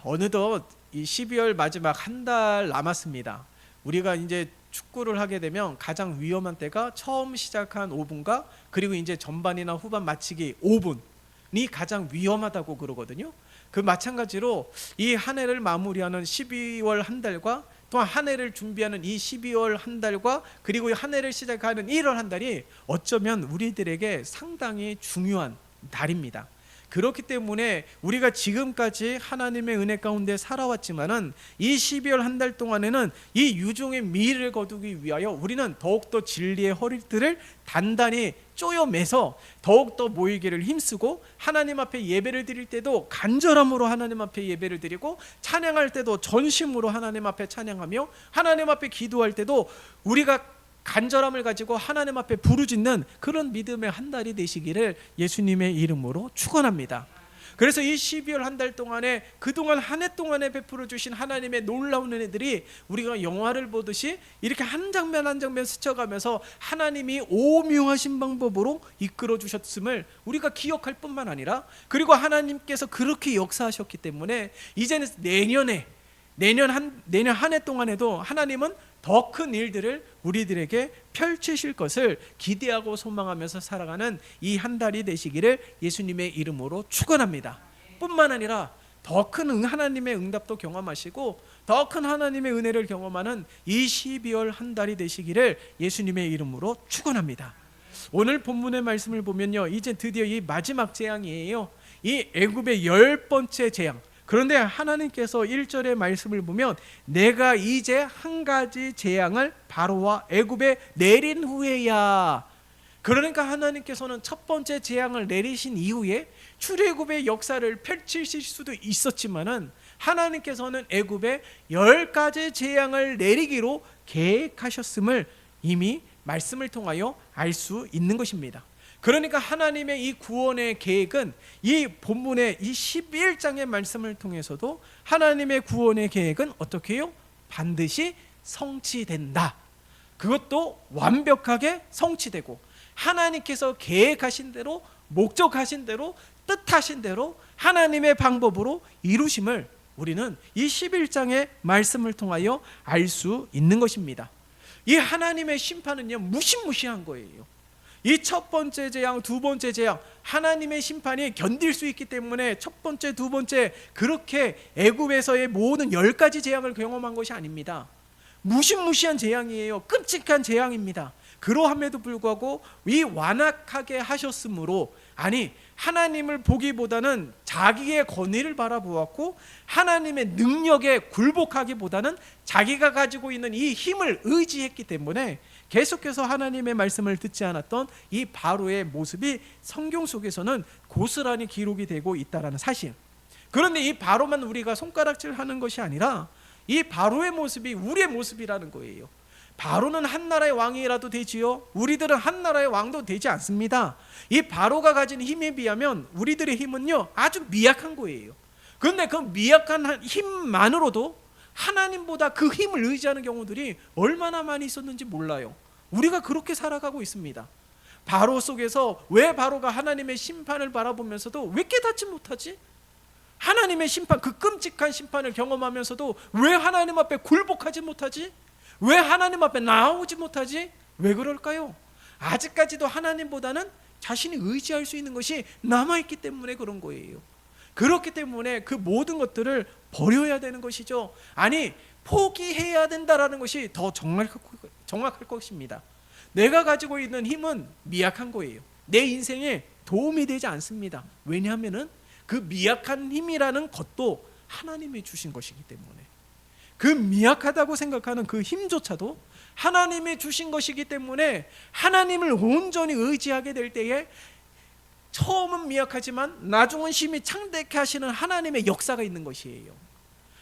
어느덧 이 12월 마지막 한 달 남았습니다. 우리가 이제 축구를 하게 되면 가장 위험한 때가 처음 시작한 5분과 그리고 이제 전반이나 후반 마치기 5분이 가장 위험하다고 그러거든요. 그 마찬가지로 이 한 해를 마무리하는 12월 한 달과 또한 한 해를 준비하는 이 12월 한 달과 그리고 한 해를 시작하는 1월 한 달이 어쩌면 우리들에게 상당히 중요한 달입니다. 그렇기 때문에 우리가 지금까지 하나님의 은혜 가운데 살아왔지만은 이 12월 한 달 동안에는 이 유종의 미를 거두기 위하여 우리는 더욱더 진리의 허리띠를 단단히 쪼여매서 더욱더 모이기를 힘쓰고 하나님 앞에 예배를 드릴 때도 간절함으로 하나님 앞에 예배를 드리고 찬양할 때도 전심으로 하나님 앞에 찬양하며 하나님 앞에 기도할 때도 우리가 간절함을 가지고 하나님 앞에 부르짖는 그런 믿음의 한 달이 되시기를 예수님의 이름으로 축원합니다. 그래서 이 12월 한 달 동안에 그동안 한 해 동안에 베풀어 주신 하나님의 놀라운 은혜들이 우리가 영화를 보듯이 이렇게 한 장면 한 장면 스쳐가면서 하나님이 오묘하신 방법으로 이끌어 주셨음을 우리가 기억할 뿐만 아니라 그리고 하나님께서 그렇게 역사하셨기 때문에 이제는 내년 한 해 동안에도 하나님은 더 큰 일들을 우리들에게 펼치실 것을 기대하고 소망하면서 살아가는 이 한 달이 되시기를 예수님의 이름으로 축원합니다. 뿐만 아니라 더 큰 하나님의 응답도 경험하시고 더 큰 하나님의 은혜를 경험하는 이 12월 한 달이 되시기를 예수님의 이름으로 축원합니다. 오늘 본문의 말씀을 보면요, 이제 드디어 이 마지막 재앙이에요. 이 애굽의 10번째 재앙. 그런데 하나님께서 1절의 말씀을 보면 내가 이제 한 가지 재앙을 바로와 애굽에 내린 후에야. 그러니까 하나님께서는 첫 번째 재앙을 내리신 이후에 출애굽의 역사를 펼치실 수도 있었지만은 하나님께서는 애굽에 10가지 재앙을 내리기로 계획하셨음을 이미 말씀을 통하여 알 수 있는 것입니다. 그러니까 하나님의 이 구원의 계획은 이 본문의 이 11장의 말씀을 통해서도 하나님의 구원의 계획은 어떻게 해요? 반드시 성취된다. 그것도 완벽하게 성취되고 하나님께서 계획하신 대로 목적하신 대로 뜻하신 대로 하나님의 방법으로 이루심을 우리는 이 11장의 말씀을 통하여 알 수 있는 것입니다. 이 하나님의 심판은요, 무시무시한 거예요. 이 첫 번째 재앙, 두 번째 재앙, 하나님의 심판이 견딜 수 있기 때문에 첫 번째, 두 번째 그렇게 애굽에서의 모든 10가지 재앙을 경험한 것이 아닙니다. 무시무시한 재앙이에요. 끔찍한 재앙입니다. 그러함에도 불구하고 이 완악하게 하셨으므로, 아니 하나님을 보기보다는 자기의 권위를 바라보았고 하나님의 능력에 굴복하기보다는 자기가 가지고 있는 이 힘을 의지했기 때문에 계속해서 하나님의 말씀을 듣지 않았던 이 바로의 모습이 성경 속에서는 고스란히 기록이 되고 있다는 사실. 그런데 이 바로만 우리가 손가락질하는 것이 아니라 이 바로의 모습이 우리의 모습이라는 거예요. 바로는 한 나라의 왕이라도 되지요. 우리들은 한 나라의 왕도 되지 않습니다. 이 바로가 가진 힘에 비하면 우리들의 힘은요, 아주 미약한 거예요. 그런데 그 미약한 힘만으로도 하나님보다 그 힘을 의지하는 경우들이 얼마나 많이 있었는지 몰라요. 우리가 그렇게 살아가고 있습니다. 바로 속에서 왜 바로가 하나님의 심판을 바라보면서도 왜 깨닫지 못하지? 하나님의 심판, 그 끔찍한 심판을 경험하면서도 왜 하나님 앞에 굴복하지 못하지? 왜 하나님 앞에 나오지 못하지? 왜 그럴까요? 아직까지도 하나님보다는 자신이 의지할 수 있는 것이 남아있기 때문에 그런 거예요. 그렇기 때문에 그 모든 것들을 버려야 되는 것이죠. 아니, 포기해야 된다라는 것이 더 정확할 것입니다. 내가 가지고 있는 힘은 미약한 거예요. 내 인생에 도움이 되지 않습니다. 왜냐하면 그 미약한 힘이라는 것도 하나님이 주신 것이기 때문에, 그 미약하다고 생각하는 그 힘조차도 하나님이 주신 것이기 때문에 하나님을 온전히 의지하게 될 때에 처음은 미약하지만 나중은 심히 창대케 하시는 하나님의 역사가 있는 것이에요.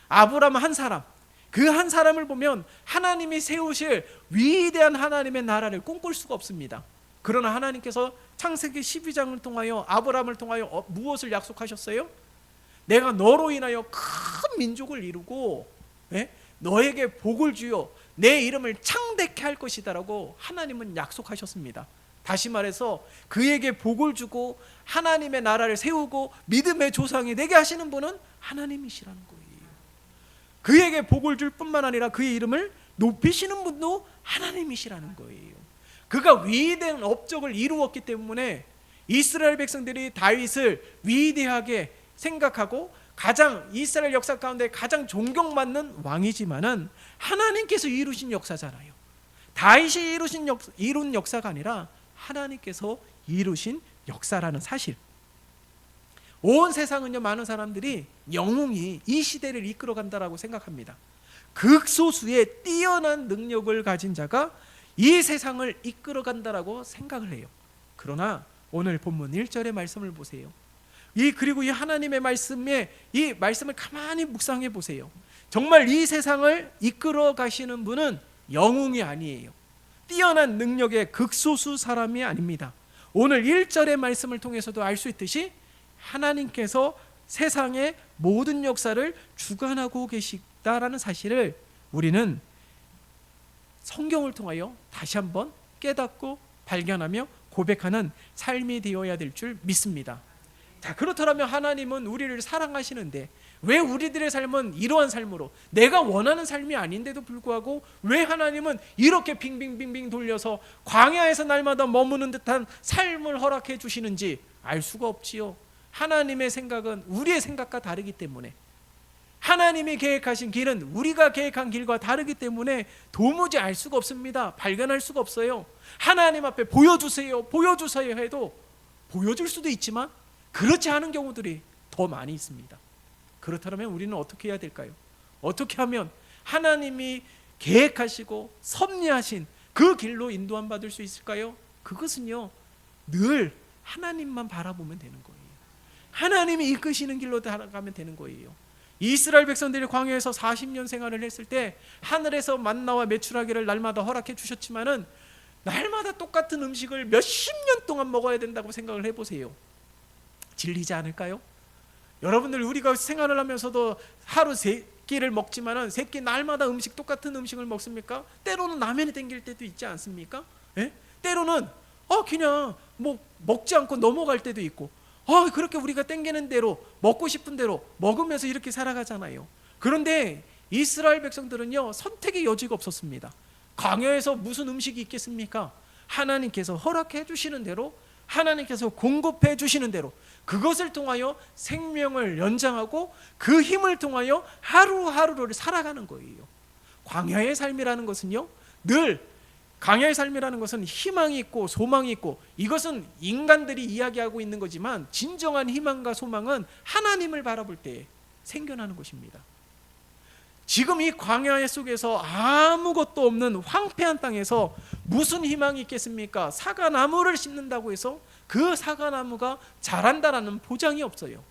아브라함 한 사람, 그 한 사람을 보면 하나님이 세우실 위대한 하나님의 나라를 꿈꿀 수가 없습니다. 그러나 하나님께서 창세기 12장을 통하여 아브라함을 통하여 무엇을 약속하셨어요? 내가 너로 인하여 큰 민족을 이루고 너에게 복을 주어 내 이름을 창대케 할 것이다라고 하나님은 약속하셨습니다. 다시 말해서 그에게 복을 주고 하나님의 나라를 세우고 믿음의 조상이 되게 하시는 분은 하나님이시라는 거예요. 그에게 복을 줄 뿐만 아니라 그의 이름을 높이시는 분도 하나님이시라는 거예요. 그가 위대한 업적을 이루었기 때문에 이스라엘 백성들이 다윗을 위대하게 생각하고 가장 이스라엘 역사 가운데 가장 존경받는 왕이지만은 하나님께서 이루신 역사잖아요. 다윗이 이룬 역사가 아니라 하나님께서 이루신 역사라는 사실. 온 세상은요, 많은 사람들이 영웅이 이 시대를 이끌어간다라고 생각합니다. 극소수의 뛰어난 능력을 가진 자가 이 세상을 이끌어간다라고 생각을 해요. 그러나 오늘 본문 1절의 말씀을 보세요. 그리고 이 하나님의 말씀에 이 말씀을 가만히 묵상해 보세요. 정말 이 세상을 이끌어 가시는 분은 영웅이 아니에요. 뛰어난 능력의 극소수 사람이 아닙니다. 오늘 1절의 말씀을 통해서도 알 수 있듯이 하나님께서 세상의 모든 역사를 주관하고 계시다라는 사실을 우리는 성경을 통하여 다시 한번 깨닫고 발견하며 고백하는 삶이 되어야 될 줄 믿습니다. 자, 그렇다면 하나님은 우리를 사랑하시는데 왜 우리들의 삶은 이러한 삶으로 내가 원하는 삶이 아닌데도 불구하고 왜 하나님은 이렇게 빙빙빙빙 돌려서 광야에서 날마다 머무는 듯한 삶을 허락해 주시는지 알 수가 없지요. 하나님의 생각은 우리의 생각과 다르기 때문에, 하나님이 계획하신 길은 우리가 계획한 길과 다르기 때문에 도무지 알 수가 없습니다. 발견할 수가 없어요. 하나님 앞에 보여주세요, 보여주세요 해도 보여줄 수도 있지만 그렇지 않은 경우들이 더 많이 있습니다. 그렇다면 우리는 어떻게 해야 될까요? 어떻게 하면 하나님이 계획하시고 섭리하신 그 길로 인도함 받을 수 있을까요? 그것은요, 늘 하나님만 바라보면 되는 거예요. 하나님이 이끄시는 길로 따라가면 되는 거예요. 이스라엘 백성들이 광야에서 40년 생활을 했을 때 하늘에서 만나와 메추라기를 날마다 허락해 주셨지만은 날마다 똑같은 음식을 몇십 년 동안 먹어야 된다고 생각을 해보세요. 질리지 않을까요? 여러분들, 우리가 생활을 하면서도 하루 3끼를 먹지만은 3끼 날마다 똑같은 음식을 먹습니까? 때로는 라면이 땡길 때도 있지 않습니까? 예? 때로는 그냥 먹지 않고 넘어갈 때도 있고, 그렇게 우리가 땡기는 대로 먹고 싶은 대로 먹으면서 이렇게 살아가잖아요. 그런데 이스라엘 백성들은요, 선택의 여지가 없었습니다. 광야에서 무슨 음식이 있겠습니까? 하나님께서 허락해 주시는 대로, 하나님께서 공급해 주시는 대로 그것을 통하여 생명을 연장하고 그 힘을 통하여 하루하루를 살아가는 거예요. 광야의 삶이라는 것은요, 늘 광야의 삶이라는 것은 희망이 있고 소망이 있고, 이것은 인간들이 이야기하고 있는 거지만 진정한 희망과 소망은 하나님을 바라볼 때 생겨나는 것입니다. 지금 이 광야 속에서 아무것도 없는 황폐한 땅에서 무슨 희망이 있겠습니까? 사과나무를 심는다고 해서 그 사과나무가 자란다라는 보장이 없어요.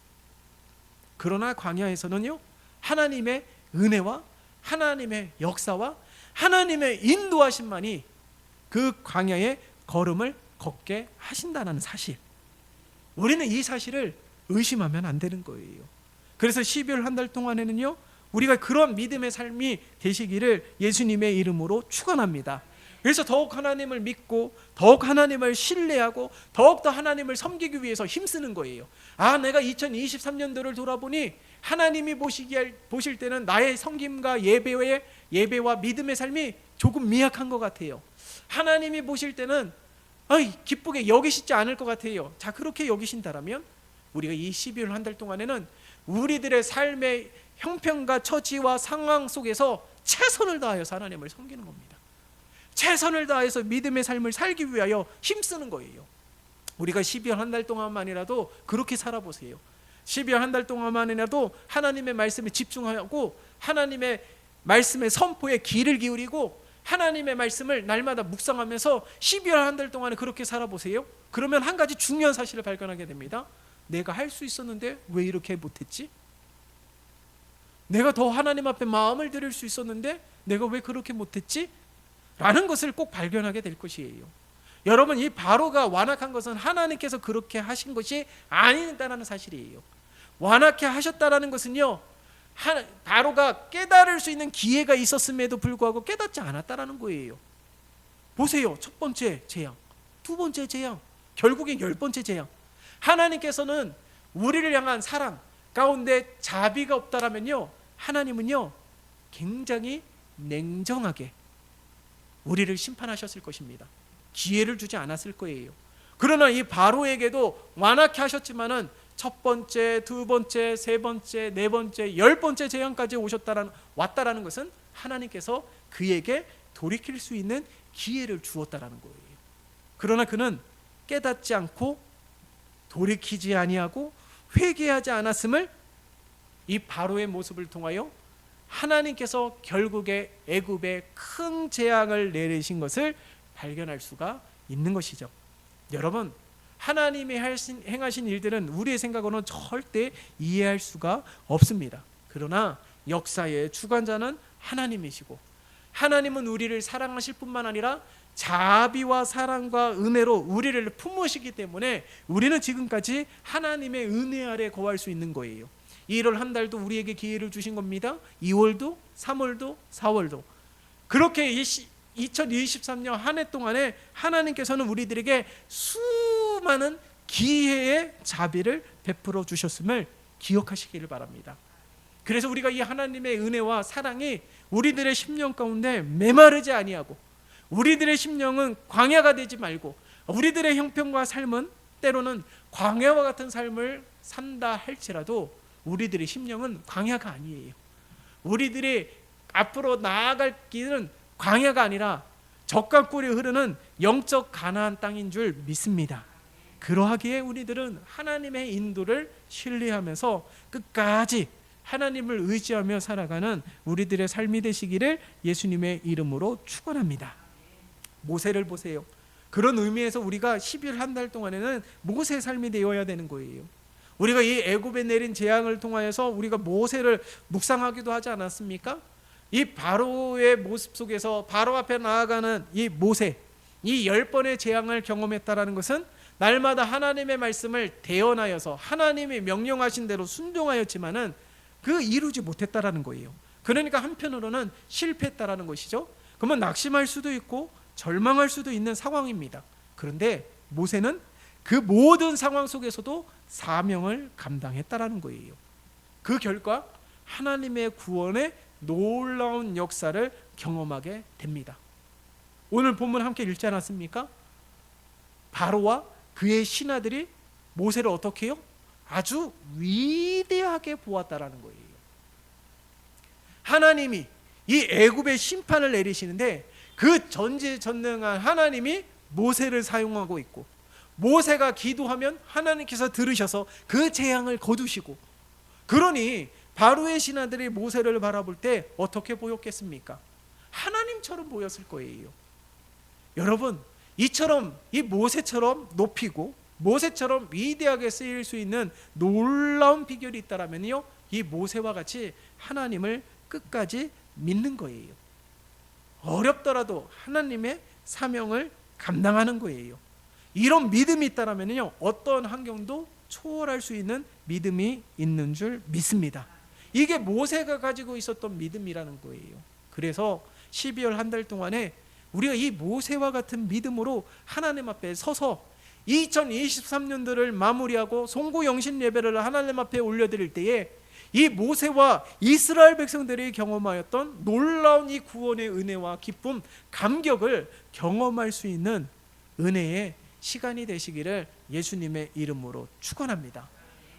그러나 광야에서는요, 하나님의 은혜와 하나님의 역사와 하나님의 인도하심만이 그 광야의 걸음을 걷게 하신다는 사실, 우리는 이 사실을 의심하면 안 되는 거예요. 그래서 12월 한 달 동안에는요, 우리가 그런 믿음의 삶이 되시기를 예수님의 이름으로 축원합니다. 그래서 더욱 하나님을 믿고 더욱 하나님을 신뢰하고 더욱더 하나님을 섬기기 위해서 힘쓰는 거예요. 내가 2023년도를 돌아보니 하나님이 보실 때는 나의 섬김과 예배와 믿음의 삶이 조금 미약한 것 같아요. 하나님이 보실 때는 기쁘게 여기시지 않을 것 같아요. 자, 그렇게 여기신다라면 우리가 이 12월 한 달 동안에는 우리들의 삶의 형편과 처지와 상황 속에서 최선을 다하여서 하나님을 섬기는 겁니다. 최선을 다해서 믿음의 삶을 살기 위하여 힘쓰는 거예요. 우리가 12월 한 달 동안만이라도 그렇게 살아보세요. 12월 한 달 동안만이라도 하나님의 말씀에 집중하고 하나님의 말씀의 선포에 귀를 기울이고 하나님의 말씀을 날마다 묵상하면서 12월 한 달 동안에 그렇게 살아보세요. 그러면 한 가지 중요한 사실을 발견하게 됩니다. 내가 할 수 있었는데 왜 이렇게 못했지? 내가 더 하나님 앞에 마음을 드릴 수 있었는데 내가 왜 그렇게 못했지? 라는 것을 꼭 발견하게 될 것이에요. 여러분, 이 바로가 완악한 것은 하나님께서 그렇게 하신 것이 아니다라는 사실이에요. 완악해 하셨다라는 것은요, 바로가 깨달을 수 있는 기회가 있었음에도 불구하고 깨닫지 않았다라는 거예요. 보세요. 첫 번째 재앙, 두 번째 재앙, 결국엔 10번째 재앙. 하나님께서는 우리를 향한 사랑 가운데 자비가 없다라면요, 하나님은요 굉장히 냉정하게 우리를 심판하셨을 것입니다. 기회를 주지 않았을 거예요. 그러나 이 바로에게도 완악해 하셨지만은 첫 번째, 두 번째, 세 번째, 네 번째, 10번째 재앙까지 왔다라는 것은 하나님께서 그에게 돌이킬 수 있는 기회를 주었다라는 거예요. 그러나 그는 깨닫지 않고 돌이키지 아니하고 회개하지 않았음을 이 바로의 모습을 통하여 하나님께서 결국에 애굽에 큰 재앙을 내리신 것을 발견할 수가 있는 것이죠. 여러분, 하나님이 행하신 일들은 우리의 생각으로는 절대 이해할 수가 없습니다. 그러나 역사의 주관자는 하나님이시고, 하나님은 우리를 사랑하실 뿐만 아니라 자비와 사랑과 은혜로 우리를 품으시기 때문에 우리는 지금까지 하나님의 은혜 아래 거할 수 있는 거예요. 1월 한 달도 우리에게 기회를 주신 겁니다. 2월도, 3월도, 4월도. 그렇게 2023년 한 해 동안에 하나님께서는 우리들에게 수많은 기회의 자비를 베풀어 주셨음을 기억하시기를 바랍니다. 그래서 우리가 이 하나님의 은혜와 사랑이 우리들의 심령 가운데 메마르지 아니하고, 우리들의 심령은 광야가 되지 말고, 우리들의 형편과 삶은 때로는 광야와 같은 삶을 산다 할지라도 우리들의 심령은 광야가 아니에요. 우리들이 앞으로 나아갈 길은 광야가 아니라 젖과 꿀이 흐르는 영적 가나안 땅인 줄 믿습니다. 그러하기에 우리들은 하나님의 인도를 신뢰하면서 끝까지 하나님을 의지하며 살아가는 우리들의 삶이 되시기를 예수님의 이름으로 축원합니다. 모세를 보세요. 그런 의미에서 우리가 12월 한 달 동안에는 모세의 삶이 되어야 되는 거예요. 우리가 이 애굽에 내린 재앙을 통하여서 우리가 모세를 묵상하기도 하지 않았습니까? 이 바로의 모습 속에서 바로 앞에 나아가는 이 모세, 이 10번의 재앙을 경험했다라는 것은 날마다 하나님의 말씀을 대언하여서 하나님이 명령하신 대로 순종하였지만은 그 이루지 못했다라는 거예요. 그러니까 한편으로는 실패했다라는 것이죠. 그러면 낙심할 수도 있고 절망할 수도 있는 상황입니다. 그런데 모세는 그 모든 상황 속에서도 사명을 감당했다라는 거예요. 그 결과 하나님의 구원의 놀라운 역사를 경험하게 됩니다. 오늘 본문 함께 읽지 않았습니까? 바로와 그의 신하들이 모세를 어떻게 해요? 아주 위대하게 보았다라는 거예요. 하나님이 이 애굽의 심판을 내리시는데 그 전지전능한 하나님이 모세를 사용하고 있고, 모세가 기도하면 하나님께서 들으셔서 그 재앙을 거두시고, 그러니 바로의 신하들이 모세를 바라볼 때 어떻게 보였겠습니까? 하나님처럼 보였을 거예요. 여러분, 이처럼 이 모세처럼 높이고 모세처럼 위대하게 쓰일 수 있는 놀라운 비결이 있다라면요, 이 모세와 같이 하나님을 끝까지 믿는 거예요. 어렵더라도 하나님의 사명을 감당하는 거예요. 이런 믿음이 있다라면요, 어떤 환경도 초월할 수 있는 믿음이 있는 줄 믿습니다. 이게 모세가 가지고 있었던 믿음이라는 거예요. 그래서 12월 한 달 동안에 우리가 이 모세와 같은 믿음으로 하나님 앞에 서서 2023년도를 마무리하고 송구영신 예배를 하나님 앞에 올려드릴 때에 이 모세와 이스라엘 백성들이 경험하였던 놀라운 이 구원의 은혜와 기쁨, 감격을 경험할 수 있는 은혜의 시간이 되시기를 예수님의 이름으로 축원합니다.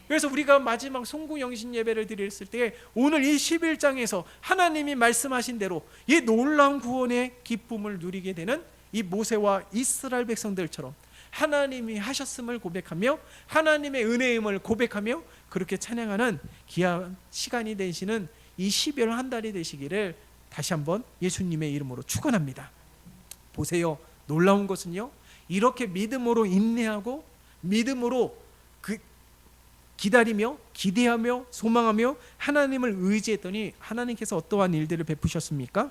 그래서 우리가 마지막 송구영신 예배를 드렸을 때 오늘 이 11장에서 하나님이 말씀하신 대로 이 놀라운 구원의 기쁨을 누리게 되는 이 모세와 이스라엘 백성들처럼 하나님이 하셨음을 고백하며 하나님의 은혜임을 고백하며 그렇게 찬양하는 귀한 시간이 되시는 이 12월 한 달이 되시기를 다시 한번 예수님의 이름으로 축원합니다. 보세요. 놀라운 것은요, 이렇게 믿음으로 인내하고 믿음으로 기다리며 기대하며 소망하며 하나님을 의지했더니 하나님께서 어떠한 일들을 베푸셨습니까?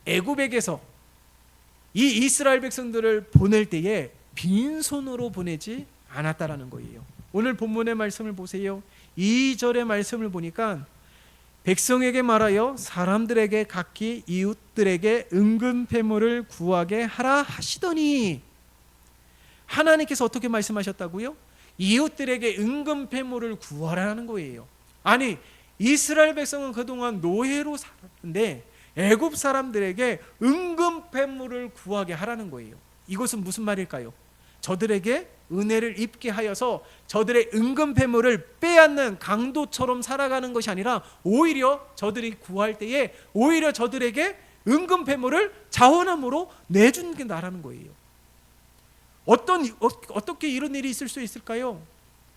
애굽에게서 이 이스라엘 백성들을 보낼 때에 빈손으로 보내지 않았다라는 거예요. 오늘 본문의 말씀을 보세요. 2절의 말씀을 보니까 백성에게 말하여 사람들에게 각기 이웃들에게 은근 패물을 구하게 하라 하시더니, 하나님께서 어떻게 말씀하셨다고요? 이웃들에게 은근 패물을 구하라는 거예요. 아니, 이스라엘 백성은 그동안 노예로 살았는데 애굽 사람들에게 은금패물을 구하게 하라는 거예요. 이것은 무슨 말일까요? 저들에게 은혜를 입게 하여서 저들의 은금패물을 빼앗는 강도처럼 살아가는 것이 아니라 오히려 저들이 구할 때에 오히려 저들에게 은금패물을 자원함으로 내주는 게 나라는 거예요. 어떻게 이런 일이 있을 수 있을까요?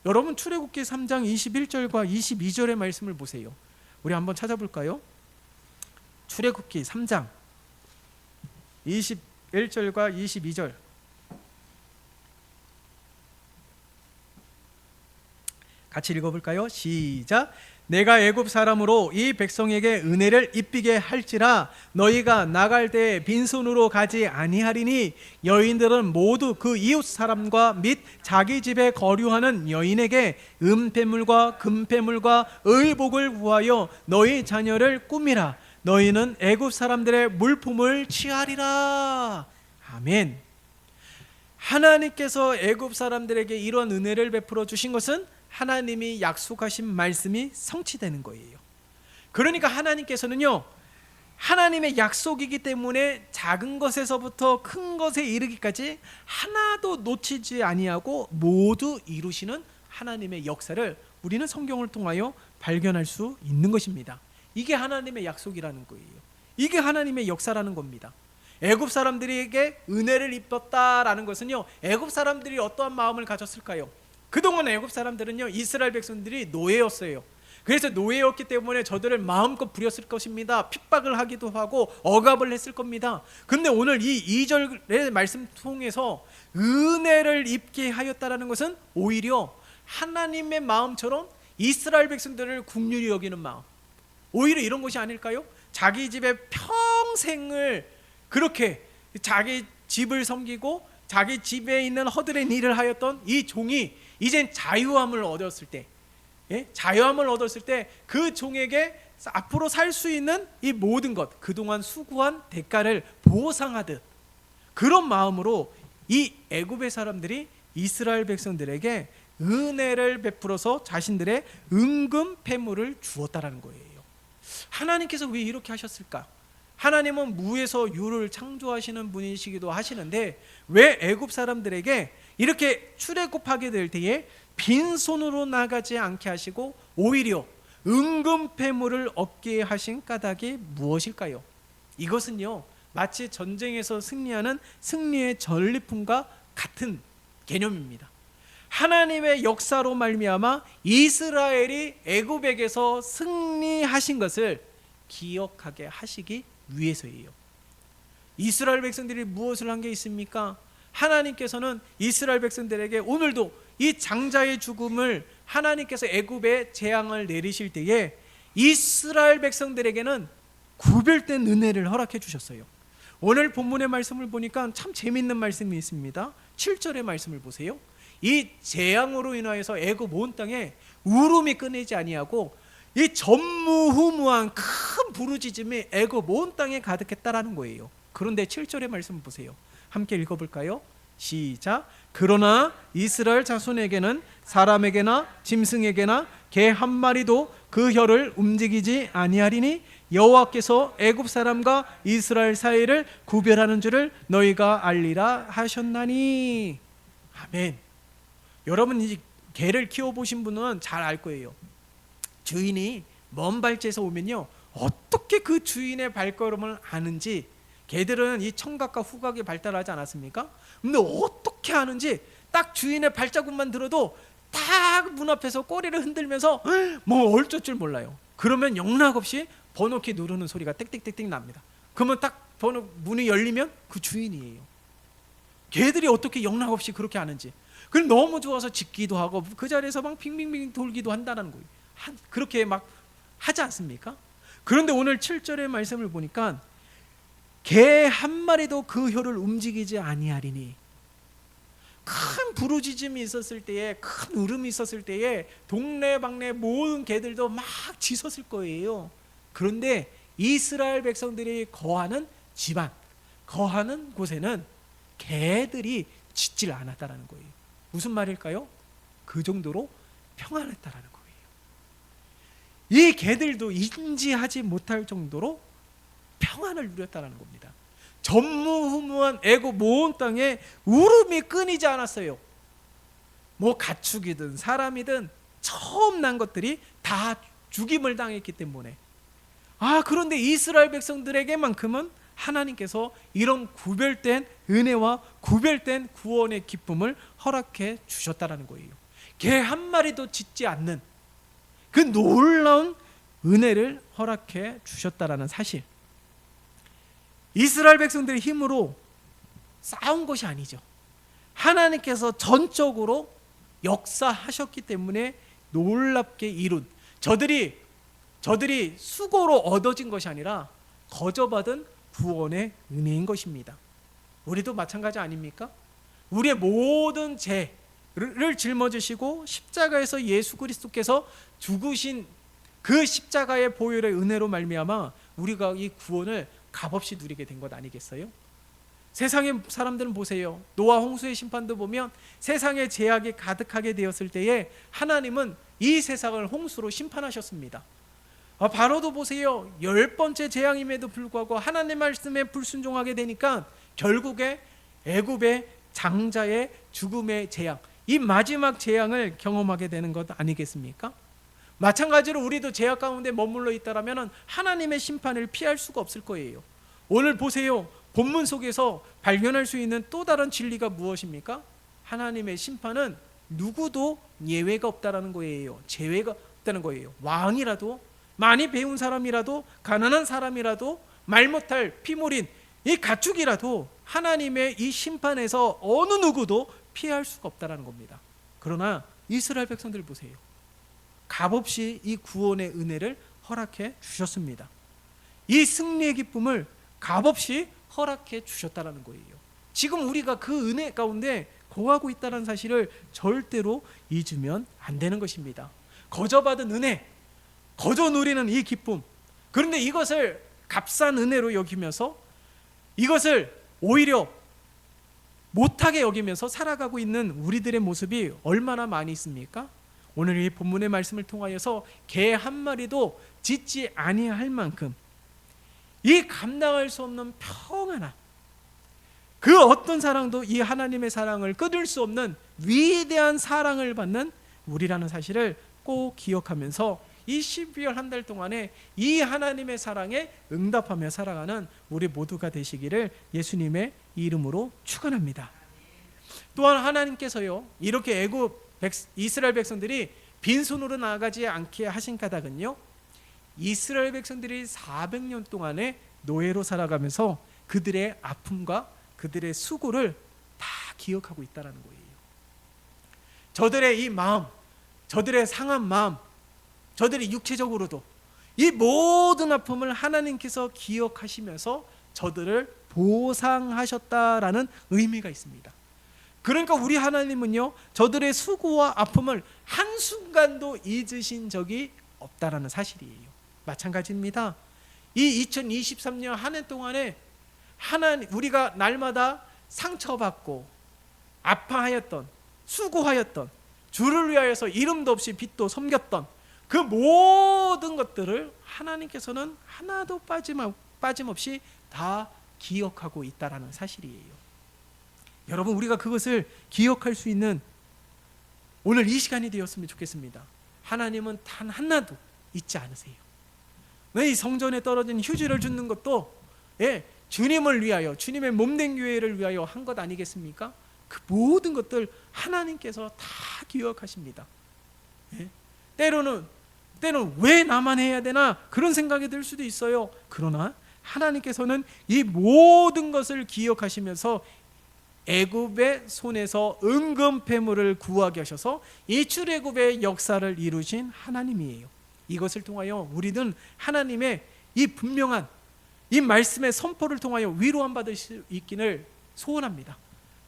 여러분 출애굽기 3장 21절과 22절의 말씀을 보세요. 우리 한번 찾아볼까요? 출애굽기 3장 21절과 22절 같이 읽어볼까요? 시작. 내가 애굽 사람으로 이 백성에게 은혜를 입히게 할지라 너희가 나갈 때 빈손으로 가지 아니하리니 여인들은 모두 그 이웃 사람과 및 자기 집에 거류하는 여인에게 은폐물과 금폐물과 의복을 구하여 너희 자녀를 꾸미라. 너희는 애굽 사람들의 물품을 취하리라. 아멘. 하나님께서 애굽 사람들에게 이런 은혜를 베풀어 주신 것은 하나님이 약속하신 말씀이 성취되는 거예요. 그러니까 하나님께서는요, 하나님의 약속이기 때문에 작은 것에서부터 큰 것에 이르기까지 하나도 놓치지 아니하고 모두 이루시는 하나님의 역사를 우리는 성경을 통하여 발견할 수 있는 것입니다. 이게 하나님의 약속이라는 거예요. 이게 하나님의 역사라는 겁니다. 애굽 사람들에게 은혜를 입혔다라는 것은요, 애굽 사람들이 어떠한 마음을 가졌을까요? 그동안 애굽 사람들은요, 이스라엘 백성들이 노예였어요. 그래서 노예였기 때문에 저들을 마음껏 부렸을 것입니다. 핍박을 하기도 하고 억압을 했을 겁니다. 근데 오늘 이 2절의 말씀 통해서 은혜를 입게 하였다라는 것은 오히려 하나님의 마음처럼 이스라엘 백성들을 긍휼히 여기는 마음, 오히려 이런 것이 아닐까요? 자기 집에 평생을 그렇게 자기 집을 섬기고 자기 집에 있는 허들의 일을 하였던 이 종이 이젠 자유함을 얻었을 때, 자유함을 얻었을 때 그 종에게 앞으로 살 수 있는 이 모든 것, 그동안 수고한 대가를 보상하듯 그런 마음으로 이 애굽의 사람들이 이스라엘 백성들에게 은혜를 베풀어서 자신들의 은금 패물을 주었다라는 거예요. 하나님께서 왜 이렇게 하셨을까? 하나님은 무에서 유를 창조하시는 분이시기도 하시는데 왜 애굽 사람들에게 이렇게 출애굽하게 될 때에 빈손으로 나가지 않게 하시고 오히려 은금패물을 얻게 하신 까닭이 무엇일까요? 이것은요, 마치 전쟁에서 승리하는 승리의 전리품과 같은 개념입니다. 하나님의 역사로 말미암아 이스라엘이 애굽에게서 승리하신 것을 기억하게 하시기 위해서예요. 이스라엘 백성들이 무엇을 한 게 있습니까? 하나님께서는 이스라엘 백성들에게 오늘도 이 장자의 죽음을 하나님께서 애굽에 재앙을 내리실 때에 이스라엘 백성들에게는 구별된 은혜를 허락해 주셨어요. 오늘 본문의 말씀을 보니까 참 재밌는 말씀이 있습니다. 7절의 말씀을 보세요. 이 재앙으로 인하여서 애굽 온 땅에 울음이 끊이지 아니하고 이 전무후무한 큰 부르짖음이 애굽 온 땅에 가득했다라는 거예요. 그런데 7절의 말씀을 보세요. 함께 읽어볼까요? 시작. 그러나 이스라엘 자손에게는 사람에게나 짐승에게나 개 한 마리도 그 혀를 움직이지 아니하리니 여호와께서 애굽 사람과 이스라엘 사이를 구별하는 줄을 너희가 알리라 하셨나니. 아멘. 여러분 이 개를 키워보신 분은 잘 알 거예요. 주인이 먼 발치에서 오면요, 어떻게 그 주인의 발걸음을 아는지. 개들은 이 청각과 후각이 발달하지 않았습니까? 근데 어떻게 아는지 딱 주인의 발자국만 들어도 딱 문 앞에서 꼬리를 흔들면서 뭐 어쩔 줄 몰라요. 그러면 영락없이 번호키 누르는 소리가 땡땡땡땡 납니다. 그러면 딱 번호 문이 열리면 그 주인이에요. 개들이 어떻게 영락없이 그렇게 아는지. 그럼 너무 좋아서 짖기도 하고 그 자리에서 막 빙빙빙 돌기도 한다는 거예요. 그렇게 막 하지 않습니까? 그런데 오늘 7절의 말씀을 보니까 개 한 마리도 그 혀를 움직이지 아니하리니. 큰 부르짖음이 있었을 때에, 큰 울음이 있었을 때에 동네방네 모든 개들도 막 짖었을 거예요. 그런데 이스라엘 백성들이 거하는 집안, 거하는 곳에는 개들이 짖질 않았다라는 거예요. 무슨 말일까요? 그 정도로 평안했다라는 거예요. 이 개들도 인지하지 못할 정도로 평안을 누렸다는 겁니다. 전무후무한 애굽 모온 땅에 울음이 끊이지 않았어요. 뭐 가축이든 사람이든 처음 난 것들이 다 죽임을 당했기 때문에. 그런데 이스라엘 백성들에게만큼은 하나님께서 이런 구별된 은혜와 구별된 구원의 기쁨을 허락해 주셨다는 거예요. 개 한 마리도 짖지 않는 그 놀라운 은혜를 허락해 주셨다는 사실. 이스라엘 백성들의 힘으로 싸운 것이 아니죠. 하나님께서 전적으로 역사하셨기 때문에 놀랍게 이룬, 저들이 수고로 얻어진 것이 아니라 거저받은 구원의 은혜인 것입니다. 우리도 마찬가지 아닙니까? 우리의 모든 죄를 짊어지시고 십자가에서 예수 그리스도께서 죽으신 그 십자가의 보혈의 은혜로 말미암아 우리가 이 구원을 값없이 누리게 된 것 아니겠어요? 세상의 사람들은 보세요. 노아 홍수의 심판도 보면 세상에 죄악이 가득하게 되었을 때에 하나님은 이 세상을 홍수로 심판하셨습니다. 바로도 보세요. 10번째 재앙임에도 불구하고 하나님 말씀에 불순종하게 되니까 결국에 애굽의 장자의 죽음의 재앙, 이 마지막 재앙을 경험하게 되는 것 아니겠습니까? 마찬가지로 우리도 죄악 가운데 머물러 있다라면 하나님의 심판을 피할 수가 없을 거예요. 오늘 보세요. 본문 속에서 발견할 수 있는 또 다른 진리가 무엇입니까? 하나님의 심판은 누구도 예외가 없다라는 거예요. 제외가 없다는 거예요. 왕이라도, 많이 배운 사람이라도, 가난한 사람이라도, 말 못할 피물인 이 가축이라도 하나님의 이 심판에서 어느 누구도 피할 수가 없다라는 겁니다. 그러나 이스라엘 백성들 보세요. 값없이 이 구원의 은혜를 허락해 주셨습니다. 이 승리의 기쁨을 값없이 허락해 주셨다는 거예요. 지금 우리가 그 은혜 가운데 거하고 있다는 사실을 절대로 잊으면 안 되는 것입니다. 거저받은 은혜, 거저 누리는 이 기쁨, 그런데 이것을 값싼 은혜로 여기면서 이것을 오히려 못하게 여기면서 살아가고 있는 우리들의 모습이 얼마나 많이 있습니까? 오늘 이 본문의 말씀을 통하여서 개 한 마리도 짖지 아니할 만큼 이 감당할 수 없는 평안함, 그 어떤 사랑도 이 하나님의 사랑을 끊을 수 없는 위대한 사랑을 받는 우리라는 사실을 꼭 기억하면서 이 12월 한 달 동안에 이 하나님의 사랑에 응답하며 살아가는 우리 모두가 되시기를 예수님의 이름으로 축원합니다. 또한 하나님께서요, 이렇게 이스라엘 백성들이 빈손으로 나아가지 않게 하신 까닭은요, 이스라엘 백성들이 400년 동안에 노예로 살아가면서 그들의 아픔과 그들의 수고를 다 기억하고 있다는 거예요. 저들의 이 마음, 저들의 상한 마음, 저들이 육체적으로도 이 모든 아픔을 하나님께서 기억하시면서 저들을 보상하셨다라는 의미가 있습니다. 그러니까 우리 하나님은요, 저들의 수고와 아픔을 한순간도 잊으신 적이 없다라는 사실이에요. 마찬가지입니다. 이 2023년 한 해 동안에 우리가 날마다 상처받고 아파하였던, 수고하였던, 주를 위하여서 이름도 없이 빚도 섬겼던 그 모든 것들을 하나님께서는 하나도 빠짐없이 다 기억하고 있다라는 사실이에요. 여러분, 우리가 그것을 기억할 수 있는 오늘 이 시간이 되었으면 좋겠습니다. 하나님은 단 하나도 잊지 않으세요. 이 성전에 떨어진 휴지를 줍는 것도 주님을 위하여, 주님의 몸된 교회를 위하여 한 것 아니겠습니까? 그 모든 것들 하나님께서 다 기억하십니다. 때로는 왜 나만 해야 되나 그런 생각이 들 수도 있어요. 그러나 하나님께서는 이 모든 것을 기억하시면서 애굽의 손에서 은금패물을 구하게 하셔서 이 출애굽의 역사를 이루신 하나님이에요. 이것을 통하여 우리는 하나님의 이 분명한 이 말씀의 선포를 통하여 위로함 받을 수 있기를 소원합니다.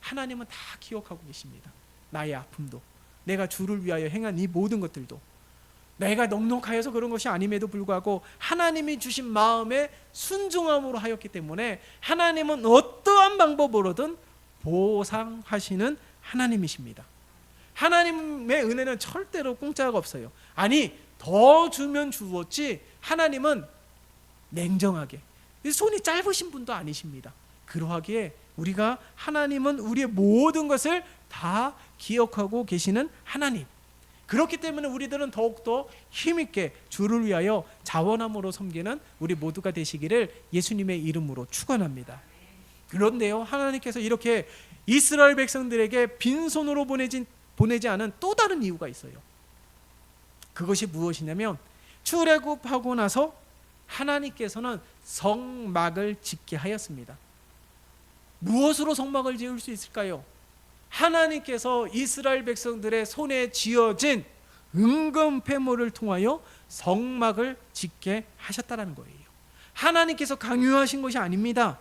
하나님은 다 기억하고 계십니다. 나의 아픔도, 내가 주를 위하여 행한 이 모든 것들도, 내가 넉넉하여서 그런 것이 아님에도 불구하고 하나님이 주신 마음에 순종함으로 하였기 때문에 하나님은 어떠한 방법으로든 보상하시는 하나님이십니다. 하나님의 은혜는 절대로 공짜가 없어요. 아니, 더 주면 주었지 하나님은 냉정하게, 손이 짧으신 분도 아니십니다. 그러하기에 우리가 하나님은 우리의 모든 것을 다 기억하고 계시는 하나님, 그렇기 때문에 우리들은 더욱더 힘있게 주를 위하여 자원함으로 섬기는 우리 모두가 되시기를 예수님의 이름으로 축원합니다. 그런데요, 하나님께서 이렇게 이스라엘 백성들에게 빈손으로 보내지 않은 또 다른 이유가 있어요. 그것이 무엇이냐면 출애굽하고 나서 하나님께서는 성막을 짓게 하였습니다. 무엇으로 성막을 지을 수 있을까요? 하나님께서 이스라엘 백성들의 손에 쥐어진 은금 패물을 통하여 성막을 짓게 하셨다는 거예요. 하나님께서 강요하신 것이 아닙니다.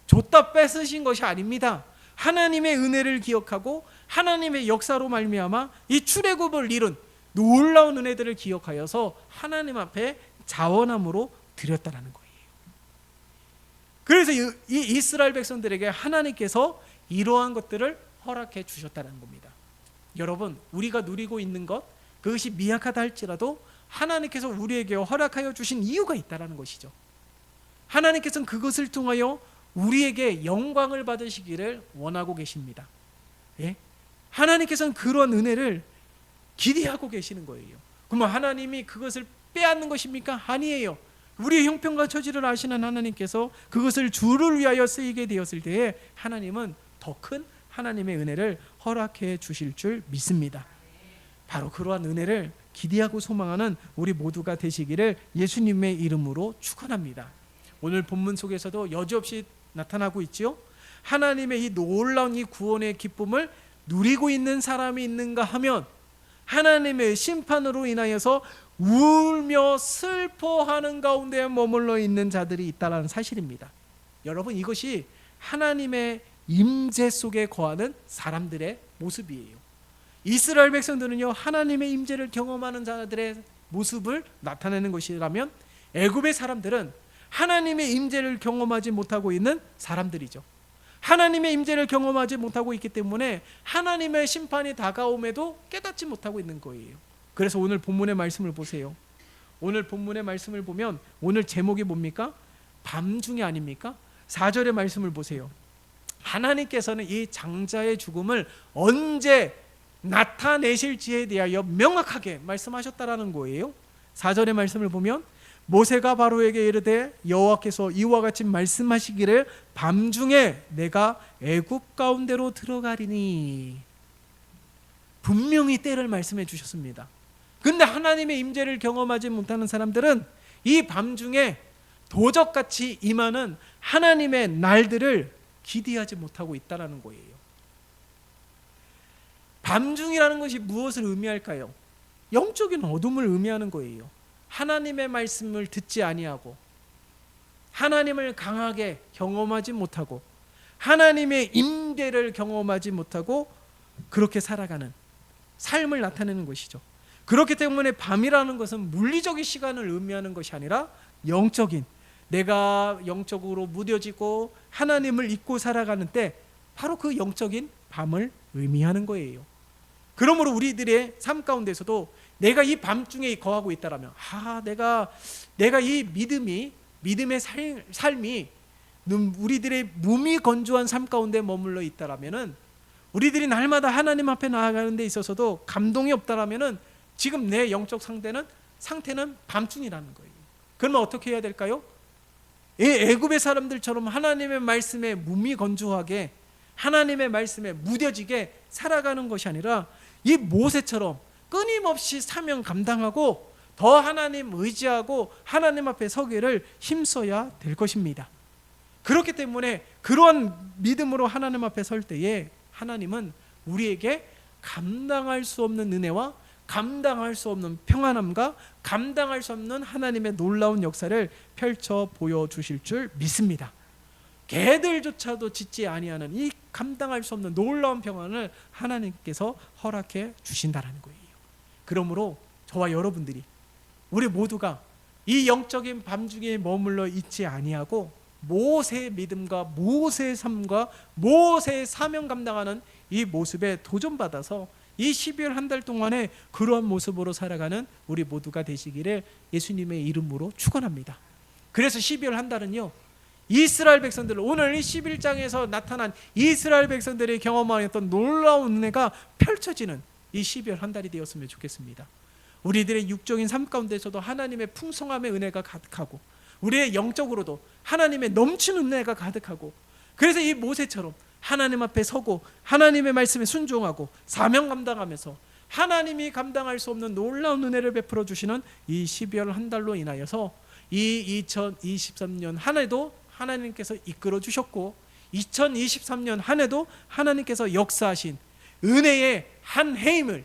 줬다 뺏으신 것이 아닙니다. 하나님의 은혜를 기억하고 하나님의 역사로 말미암아 이 출애굽을 이룬 놀라운 은혜들을 기억하여서 하나님 앞에 자원함으로 드렸다는 거예요. 그래서 이 이스라엘 백성들에게 하나님께서 이러한 것들을 허락해 주셨다는 겁니다. 여러분, 우리가 누리고 있는 것, 그것이 미약하다 할지라도 하나님께서 우리에게 허락하여 주신 이유가 있다는 것이죠. 하나님께서는 그것을 통하여 우리에게 영광을 받으시기를 원하고 계십니다. 예? 하나님께서는 그런 은혜를 기대하고 계시는 거예요. 그러면 하나님이 그것을 빼앗는 것입니까? 아니에요. 우리의 형편과 처지를 아시는 하나님께서 그것을 주를 위하여 쓰이게 되었을 때에 하나님은 더 큰 하나님의 은혜를 허락해 주실 줄 믿습니다. 바로 그러한 은혜를 기대하고 소망하는 우리 모두가 되시기를 예수님의 이름으로 축원합니다. 오늘 본문 속에서도 여지없이 나타나고 있지요. 하나님의 이 놀라운 이 구원의 기쁨을 누리고 있는 사람이 있는가 하면 하나님의 심판으로 인하여서 울며 슬퍼하는 가운데 머물러 있는 자들이 있다는 사실입니다. 여러분, 이것이 하나님의 임재 속에 거하는 사람들의 모습이에요. 이스라엘 백성들은요, 하나님의 임재를 경험하는 자들의 모습을 나타내는 것이라면 애굽의 사람들은 하나님의 임재를 경험하지 못하고 있는 사람들이죠. 하나님의 임재를 경험하지 못하고 있기 때문에 하나님의 심판이 다가옴에도 깨닫지 못하고 있는 거예요. 그래서 오늘 본문의 말씀을 보세요. 오늘 본문의 말씀을 보면 오늘 제목이 뭡니까? 밤중이 아닙니까? 4절의 말씀을 보세요. 하나님께서는 이 장자의 죽음을 언제 나타내실지에 대하여 명확하게 말씀하셨다라는 거예요. 4절의 말씀을 보면 모세가 바로에게 이르되 여호와께서 이와 같이 말씀하시기를 밤중에 내가 애굽 가운데로 들어가리니, 분명히 때를 말씀해 주셨습니다. 근데 하나님의 임재를 경험하지 못하는 사람들은 이 밤중에 도적같이 임하는 하나님의 날들을 기대하지 못하고 있다는 거예요. 밤중이라는 것이 무엇을 의미할까요? 영적인 어둠을 의미하는 거예요. 하나님의 말씀을 듣지 아니하고 하나님을 강하게 경험하지 못하고 하나님의 임재를 경험하지 못하고 그렇게 살아가는 삶을 나타내는 것이죠. 그렇기 때문에 밤이라는 것은 물리적인 시간을 의미하는 것이 아니라 영적인, 내가 영적으로 무뎌지고 하나님을 잊고 살아가는 때 바로 그 영적인 밤을 의미하는 거예요. 그러므로 우리들의 삶 가운데서도 내가 이 밤중에 거하고 있다라면, 내가 이 믿음의 삶이 우리들의 몸이 건조한 삶 가운데 머물러 있다라면은, 우리들이 날마다 하나님 앞에 나아가는 데 있어서도 감동이 없다라면은 지금 내 영적 상태는 밤중이라는 거예요. 그러면 어떻게 해야 될까요? 애굽의 사람들처럼 하나님의 말씀에 몸이 건조하게, 하나님의 말씀에 무뎌지게 살아가는 것이 아니라 이 모세처럼 끊임없이 사명 감당하고 더 하나님 의지하고 하나님 앞에 서기를 힘써야 될 것입니다. 그렇기 때문에 그러한 믿음으로 하나님 앞에 설 때에 하나님은 우리에게 감당할 수 없는 은혜와 감당할 수 없는 평안함과 감당할 수 없는 하나님의 놀라운 역사를 펼쳐 보여주실 줄 믿습니다. 개들조차도 짓지 아니하는 이 감당할 수 없는 놀라운 평안을 하나님께서 허락해 주신다는 거예요. 그러므로 저와 여러분들이, 우리 모두가 이 영적인 밤중에 머물러 있지 아니하고 모세의 믿음과 모세의 삶과 모세의 사명 감당하는 이 모습에 도전받아서 이 12월 한 달 동안에 그러한 모습으로 살아가는 우리 모두가 되시기를 예수님의 이름으로 축원합니다. 그래서 12월 한 달은요, 이스라엘 백성들, 오늘 이 11장에서 나타난 이스라엘 백성들이 경험하였던 놀라운 은혜가 펼쳐지는 이 12월 한 달이 되었으면 좋겠습니다. 우리들의 육적인 삶 가운데서도 하나님의 풍성함의 은혜가 가득하고, 우리의 영적으로도 하나님의 넘치는 은혜가 가득하고, 그래서 이 모세처럼 하나님 앞에 서고 하나님의 말씀에 순종하고 사명 감당하면서 하나님이 감당할 수 없는 놀라운 은혜를 베풀어 주시는 이 12월 한 달로 인하여서 이 2023년 한 해도 하나님께서 이끌어 주셨고, 2023년 한 해도 하나님께서 역사하신 은혜의 한 해임을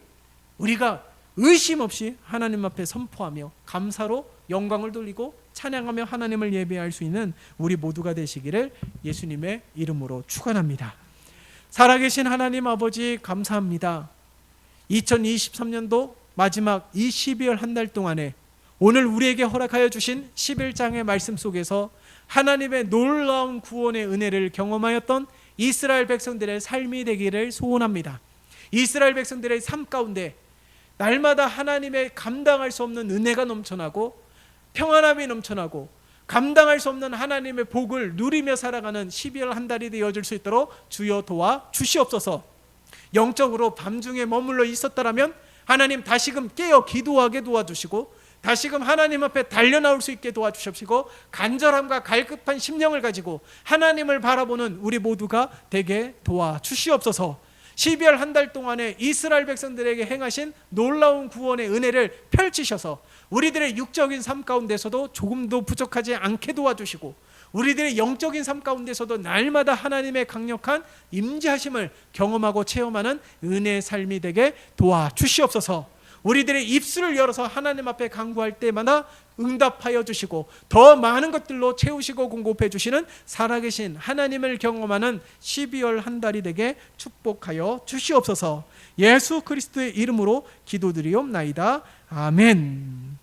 우리가 의심 없이 하나님 앞에 선포하며 감사로 영광을 돌리고 찬양하며 하나님을 예배할 수 있는 우리 모두가 되시기를 예수님의 이름으로 축원합니다. 살아계신 하나님 아버지, 감사합니다. 2023년도 마지막 이 12월 한 달 동안에 오늘 우리에게 허락하여 주신 11장의 말씀 속에서 하나님의 놀라운 구원의 은혜를 경험하였던 이스라엘 백성들의 삶이 되기를 소원합니다. 이스라엘 백성들의 삶 가운데 날마다 하나님의 감당할 수 없는 은혜가 넘쳐나고 평안함이 넘쳐나고 감당할 수 없는 하나님의 복을 누리며 살아가는 12월 한 달이 되어줄 수 있도록 주여 도와 주시옵소서. 영적으로 밤중에 머물러 있었다라면 하나님 다시금 깨어 기도하게 도와주시고, 다시금 하나님 앞에 달려나올 수 있게 도와주십시고, 간절함과 갈급한 심령을 가지고 하나님을 바라보는 우리 모두가 되게 도와주시옵소서. 12월 한 달 동안에 이스라엘 백성들에게 행하신 놀라운 구원의 은혜를 펼치셔서 우리들의 육적인 삶 가운데서도 조금도 부족하지 않게 도와주시고, 우리들의 영적인 삶 가운데서도 날마다 하나님의 강력한 임재하심을 경험하고 체험하는 은혜의 삶이 되게 도와주시옵소서. 우리들의 입술을 열어서 하나님 앞에 간구할 때마다 응답하여 주시고 더 많은 것들로 채우시고 공급해 주시는 살아계신 하나님을 경험하는 12월 한 달이 되게 축복하여 주시옵소서. 예수 그리스도의 이름으로 기도드리옵나이다. 아멘.